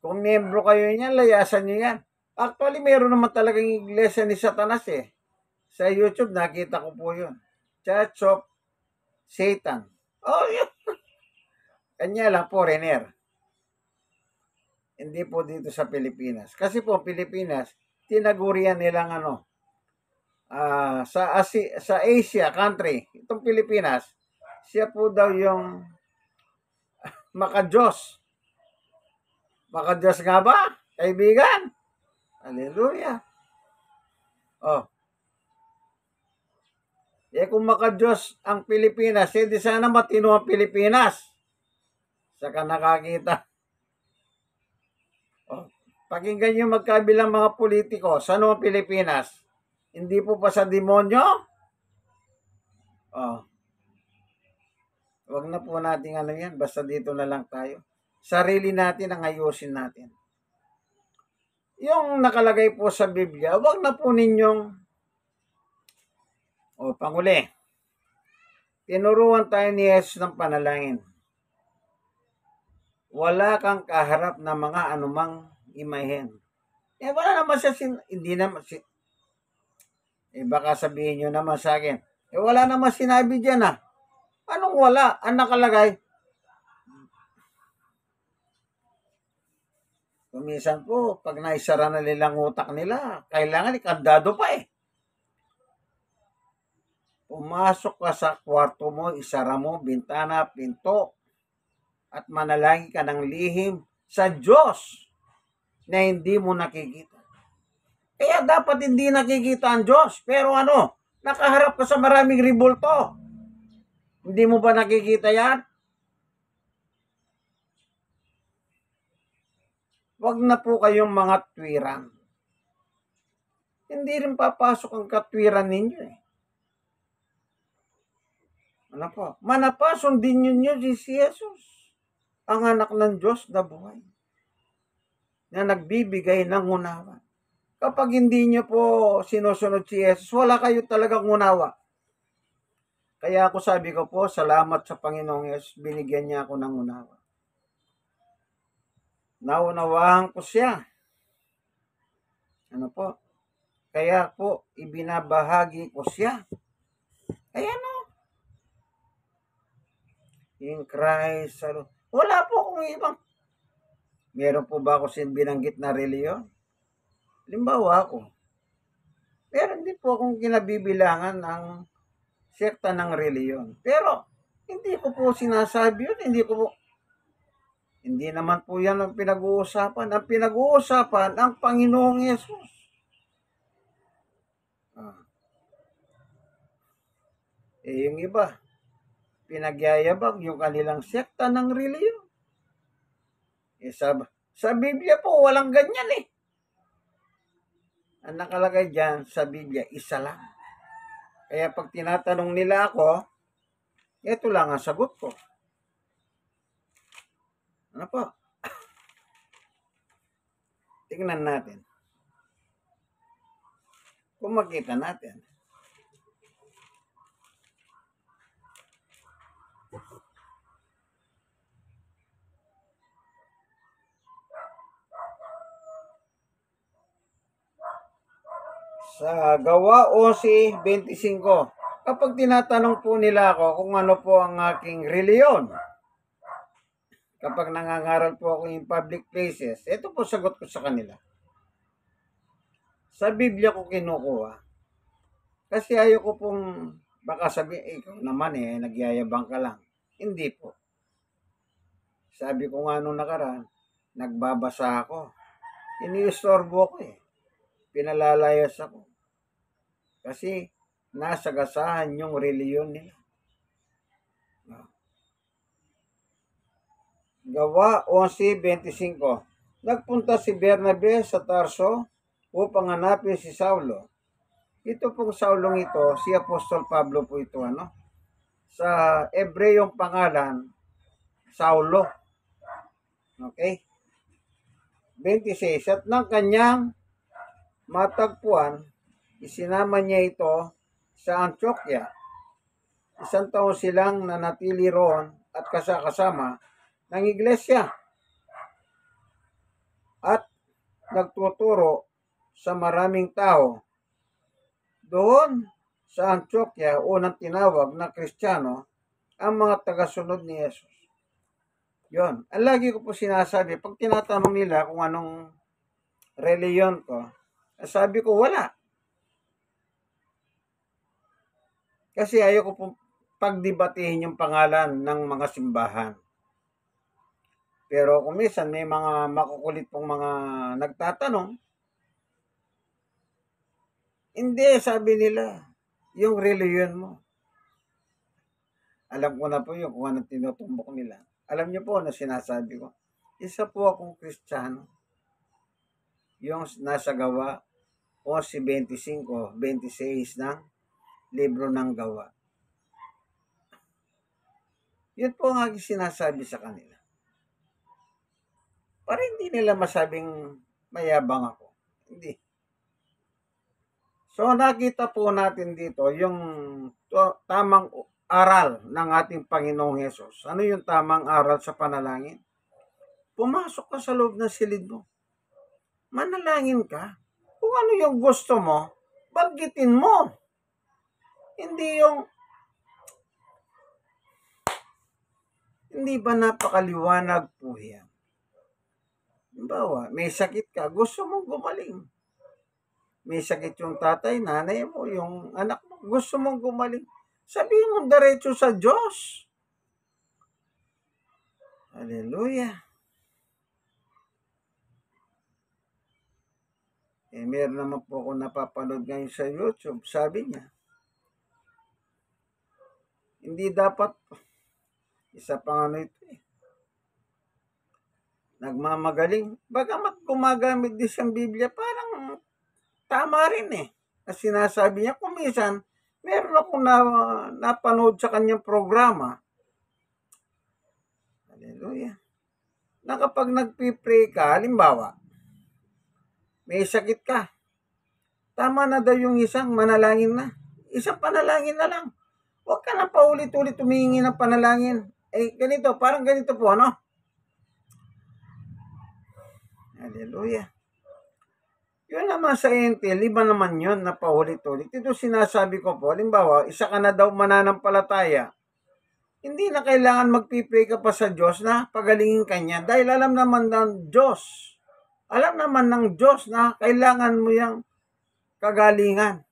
Kung miyembro kayo niyan, layasan niyo yan. Actually, meron naman talagang iglesia ni Satanas eh. Sa YouTube, nakita ko po yun. Church of Satan. Yun. Kanya lang, foreigner. Hindi po dito sa Pilipinas. Kasi po, Pilipinas, tinagurian nilang sa Asia country, itong Pilipinas, siya po daw yung makadiyos. Makadiyos nga ba, kaibigan? Hallelujah. Kung makadiyos ang Pilipinas, hindi sana matino ang Pilipinas. Saka nakakita. Pakinggan nyo magkabilang mga politiko. Saan ang Pilipinas? Hindi po pa sa demonyo? Huwag na po natin yan. Basta dito na lang tayo. Sarili natin ang ayusin natin. Yung nakalagay po sa Biblia, huwag na po ninyong panguli. Tinuruan tayo ni Jesus ng panalangin. Wala kang kaharap na mga anumang imahen. Wala naman siya, hindi naman, baka sabihin nyo naman sa akin, wala naman sinabi dyan ah. Anong wala? Ang nakalagay, kumisan po, pag naisara na nilang utak nila, kailangan ikandado pa eh. Pumasok ka sa kwarto mo, isara mo, bintana, pinto, at manalangin ka ng lihim sa Diyos na hindi mo nakikita. Kaya dapat hindi nakikita ang Diyos. Pero nakaharap ka sa maraming ribulto. Hindi mo ba nakikita yan? Huwag na po kayong mga tuwiran. Hindi rin papasok ang katwiran ninyo eh. Manapason din ninyo si Jesus, ang anak ng Diyos na buhay, na nagbibigay ng unawa. Kapag hindi nyo po sinusunod si Jesus, wala kayo talagang unawa. Kaya ako sabi ko po, salamat sa Panginoong Jesus, binigyan niya ako ng unawa. Naunawahan ko siya. Kaya po, ibinabahagi ko siya. Kaya in Christ, wala po akong ibang. Meron po ba ako binanggit na reliyon? Limbawa ako. Meron din po akong kinabibilangan ng sekta ng reliyon. Pero, hindi ko po sinasabi yun. Hindi naman po yan ang pinag-uusapan. Ang pinag-uusapan, ang Panginoong Yesus. Yung iba, Pinagyayabang yung kanilang sekta ng reliyon. Sa Biblia po, walang ganyan eh. Ang nakalagay dyan sa Biblia, isa lang. Kaya pag tinatanong nila ako, ito lang ang sagot ko. Ano po? Tingnan natin. Kung makita natin. Sa Gawa 11:25, kapag tinatanong po nila ako kung ano po ang aking reliyon, kapag nangangaral po ako in public places, ito po sagot ko sa kanila. Sa Biblia ko kinukuha. Kasi ayoko pong baka sabihin, ikaw naman nagyayabang ka lang. Hindi po. Sabi ko nga nung nakaraan, nagbabasa ako. Iniistorbo ko Pinalalayas ako. Kasi nasagasahan yung reliyon nila. Gawa 11:25. Nagpunta si Bernabe sa Tarso upang hanapin si Saulo. Ito pong Saulong ito, si Apostol Pablo po ito, Sa Ebreyong pangalan, Saulo. Okay? 26. At ng kanyang matagpuan, isinama niya ito sa Antioquia. 1 taon silang nanatili roon at kasama ng iglesia. At nagtuturo sa maraming tao. Doon sa Antioquia, unang tinawag na Kristiyano ang mga tagasunod ni Jesus. Yon. Ang lagi ko po sinasabi, pag tinatanong nila kung anong reliyon ko, sabi ko wala. Kasi ayoko po pagdebatihin yung pangalan ng mga simbahan. Pero kung minsan may mga makukulit pong mga nagtatanong, hindi, sabi nila, yung reliyon mo. Alam ko na po yung kung anong tinutumbok nila. Alam niyo po na sinasabi ko, isa po akong Kristiyano. Yung nasa Gawa 11:25-26 ng libro ng Gawa. Yun po ang aking sinasabi sa kanila. Para hindi nila masabing mayabang ako. Hindi. So nakita po natin dito yung tamang aral ng ating Panginoong Hesus. Ano yung tamang aral sa panalangin? Pumasok ka sa loob ng silid mo. Manalangin ka. Kung ano yung gusto mo, banggitin mo. Hindi ba napakaliwanag po yan? Halimbawa, may sakit ka, gusto mong gumaling. May sakit yung tatay, nanay mo, yung anak mo, gusto mong gumaling. Sabihin mo diretso sa Diyos. Hallelujah. Meron naman po ako napapanood ngayon sa YouTube. Sabi niya, hindi dapat, isa pang ito nagmamagaling. Bagamat gumagamit din siyang Biblia, parang tama rin Kasi sinasabi niya, kung minsan, meron akong napanood sa kanyang programa. Hallelujah. Na kapag nagpipray ka, halimbawa, may sakit ka. Tama na daw yung isang manalangin na. Isang panalangin na lang. Huwag ka na paulit-ulit humingi ng panalangin. Ganito, parang ganito po, Hallelujah. Yun naman sa intel, iba naman yun na paulit-ulit. Ito sinasabi ko po, halimbawa, isa ka na daw mananampalataya. Hindi na kailangan magpipray ka pa sa Diyos na pagalingin ka niya. Dahil alam naman ng Diyos. Alam naman ng Diyos na kailangan mo yung kagalingan.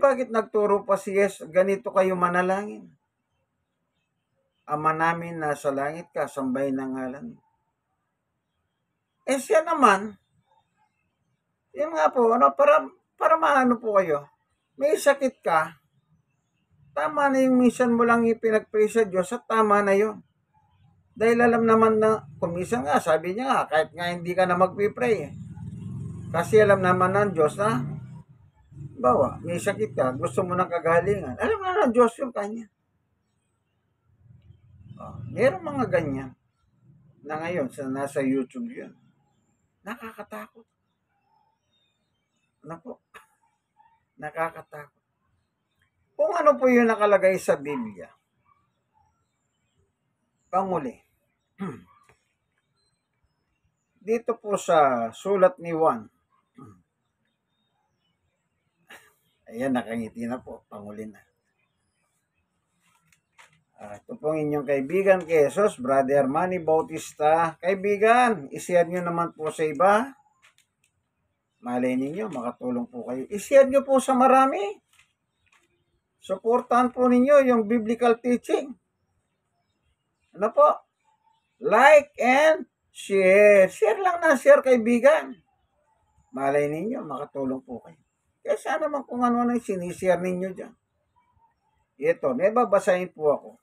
Bakit nagturo pa si Jesus, ganito kayo manalangin? Ama namin nasa langit ka, sambahin ng ngalan mo. Siya naman, yun nga po, para maano po kayo, may sakit ka, tama na yung minsan mo lang ipinag-pray sa Diyos at tama na yun. Dahil alam naman na, kung minsan nga, sabi niya nga, kahit nga hindi ka na mag-pray eh. Kasi alam naman ng Diyos na, bawa, may sakit ka, gusto mo ng kagalingan. Alam na ng Diyos yung kanya. Meron mga ganyan na ngayon nasa YouTube yun. Nakakatakot. Nako, nakakatakot. Kung ano po yung nakalagay sa Biblia, panguli, dito po sa sulat ni Juan, ayan, nakangiti na po, panguli na. Ito pong inyong kaibigan kay Jesus, Brother Manny Bautista. Kaibigan, i-share nyo naman po sa iba. Malay ninyo, makatulong po kayo. I-share nyo po sa marami. Supportan po ninyo yung biblical teaching. Ano po? Like and share. Share lang na share, kaibigan. Malay ninyo, makatulong po kayo. Kaya sana naman kung ano nang sinishare ninyo dyan. Ito, may babasahin po ako.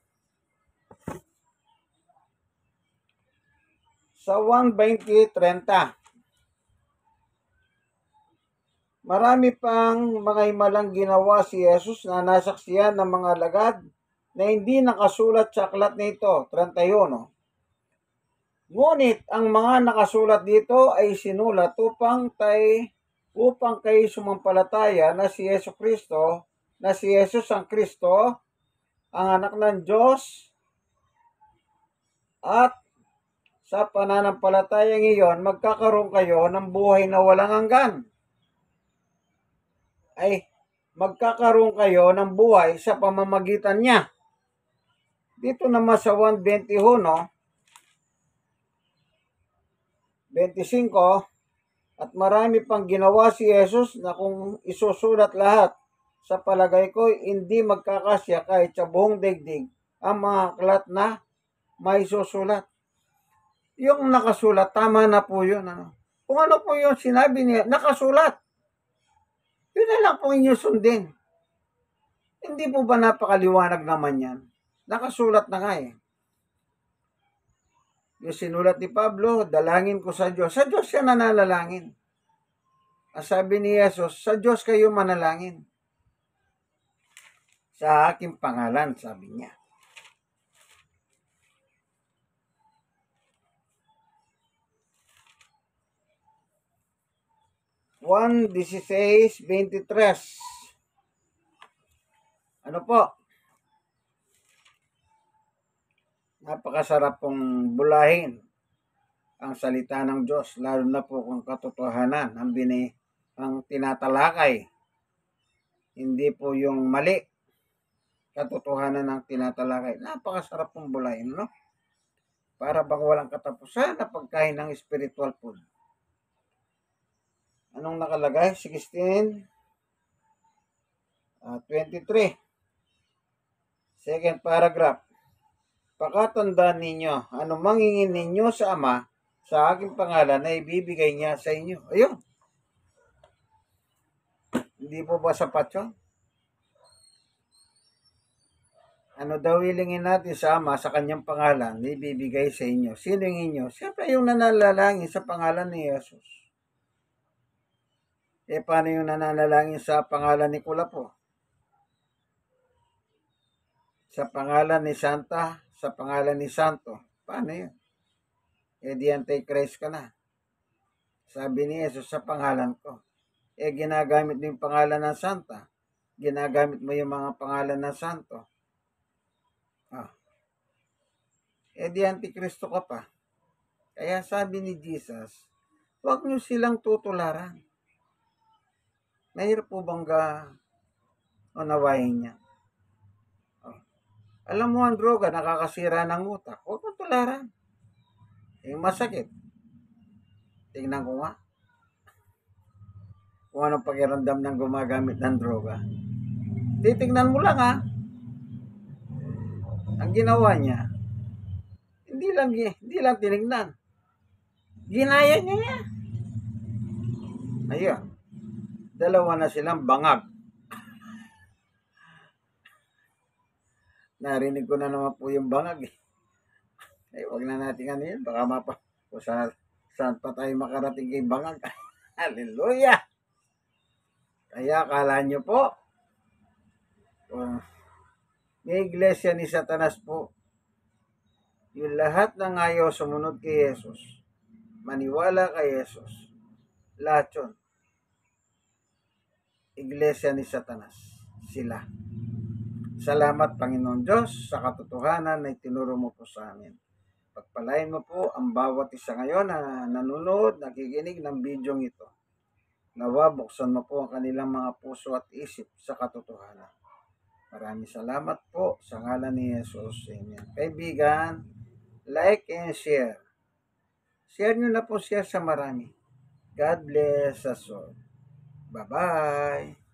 Sa 1:20-30. Marami pang mga himalang ginawa si Jesus na nasaksiyan ng mga alagad na hindi nakasulat sa aklat nito, 31. Ngunit ang mga nakasulat dito ay sinulat upang kay sumampalataya na si Jesucristo, na si Jesus ang Kristo, ang anak ng Diyos, at sa pananampalatayang iyon, magkakaroon kayo ng buhay na walang hanggan. Ay, magkakaroon kayo ng buhay sa pamamagitan niya. Dito naman sa 1:21, 25, at marami pang ginawa si Jesus na kung isusulat lahat, sa palagay ko, hindi magkakasya kahit sa buong daigdig ang mga aklat na may susulat. Yung nakasulat, tama na po yun. Kung ano po yung sinabi niya, nakasulat. Yun na lang po inyo sundin. Hindi po ba napakaliwanag naman yan? Nakasulat na nga eh. Yung sinulat ni Pablo, dalangin ko sa Diyos. Sa Diyos siya nananalangin. Ang sabi ni Jesus, sa Diyos kayo manalangin. Sa aking pangalan, sabi niya. Juan 16:23. Ano po? Napakasarap pong bulahin ang salita ng Diyos, lalo na po kung katotohanan ang tinatalakay. Hindi po yung mali. Katotohanan ang tinatalakay. Napakasarap pong bulahin, no? Para bang walang katapusan na pagkain ng spiritual food. Anong nakalagay? 16:23. Second paragraph. Pakatandaan ninyo, ano mangingin ninyo sa Ama, sa aking pangalan na ibibigay niya sa inyo. Ayun. Hindi po ba sapat yun? Ano daw hilingin natin sa Ama sa kanyang pangalan na ibibigay sa inyo? Sino yung inyo? Siyempre yung nananalangin sa pangalan ni Jesus. Paano yung nananalangin sa pangalan ni Kulapo? Sa pangalan ni Santa, sa pangalan ni Santo. Paano yun? Di anti-Christ ka na. Sabi ni Jesus, sa pangalan ko. Ginagamit mo yung pangalan ng Santa. Ginagamit mo yung mga pangalan ng Santo. Di anti-Kristo ka pa. Kaya sabi ni Jesus, huwag nyo silang tutularan. Mahirap po bang unawain niya? Alam mo ang droga, nakakasira ng utak. Huwag mo tularan. Yung masakit. Tingnan ko nga. Kung anong pakiramdam ng gumagamit ng droga. Titignan mo lang ha. Ang ginawa niya, hindi lang tinignan. Ginaya niya. Ayun. Dalawa na silang bangag. Narinig ko na naman po yung bangag eh. Wag na natin ano yun. Baka kung saan pa tayo makarating kay bangag. Hallelujah! Kaya akala nyo po, may iglesia ni Satanas po. Yung lahat ng ayaw sumunod kay Jesus, maniwala kay Jesus, lahat yun, iglesia ni Satanas. Sila. Salamat, Panginoon Diyos, sa katotohanan na itinuro mo po sa amin. Pagpalain mo po ang bawat isa ngayon na nanonood, nakikinig ng bidyong ito. Nawa, buksan mo po ang kanilang mga puso at isip sa katotohanan. Maraming salamat po sa ngalan ni Jesus. Amen. Kaibigan, like and share. Share nyo na po siya sa marami. God bless us all. Bye-bye.